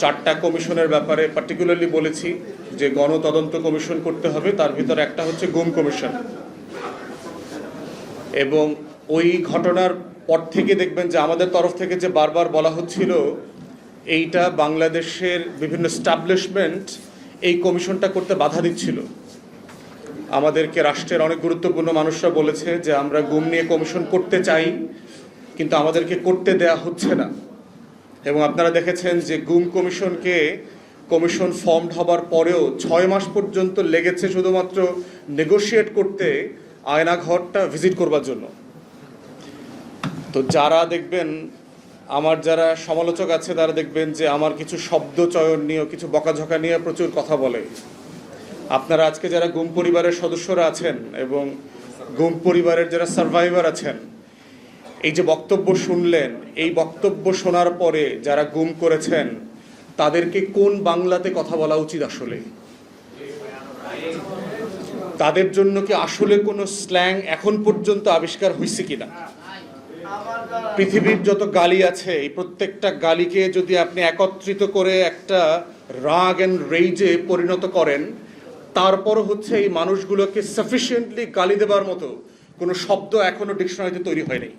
4টা কমিশনের ব্যাপারে পার্টিকুলারলি বলেছি যে গণতদন্ত কমিশন করতে হবে। তার ভিতরে একটা হচ্ছে গুম কমিশন, এবং ওই ঘটনার পর থেকে দেখবেন যে আমাদের তরফ থেকে যে বারবার বলা হচ্ছিল এইটা বাংলাদেশের বিভিন্ন এস্টাবলিশমেন্ট এই কমিশনটা করতে বাধা দিচ্ছিল। আমাদেরকে রাষ্ট্রের অনেক গুরুত্বপূর্ণ মানুষরা বলেছে যে আমরা গুম নিয়ে কমিশন করতে চাই, কিন্তু আমাদেরকে করতে দেয়া হচ্ছে না। এবং আপনারা দেখেছেন যে গুম কমিশন ফর্মড হবার পরেও 6 মাস পর্যন্ত লেগেছে শুধুমাত্র নেগোশিয়েট করতে আয়নাঘরটা ভিজিট করবার জন্য। তো যারা দেখবেন, আমার যারা সমালোচক আছে তারা দেখবেন যে আমার কিছু শব্দ চয়ন নিয়ে, কিছু বকাঝকা নিয়ে প্রচুর কথা বলে। আপনারা আজকে যারা গুম পরিবারের সদস্যরা আছেন এবং গুম পরিবারের যারা সার্ভাইভার আছেন, এই যে বক্তব্য শুনলেন, এই বক্তব্য শোনার পরে যারা গুম করেছেন তাদেরকে কোন বাংলাতে কথা বলা উচিত? আসলে তাদের জন্য কি আসলে কোনো স্ল্যাং এখন পর্যন্ত আবিষ্কার হয়েছে কিনা? পৃথিবীর যত গালি আছে, এই প্রত্যেকটা গালিকে যদি আপনি একত্রিত করে একটা রাগ অ্যান্ড রেইজে পরিণত করেন, তারপরও হচ্ছে এই মানুষগুলোকে সাফিসিয়েন্টলি গালি দেবার মতো কোনো শব্দ এখনো ডিকশনারিতে তৈরি হয়নি।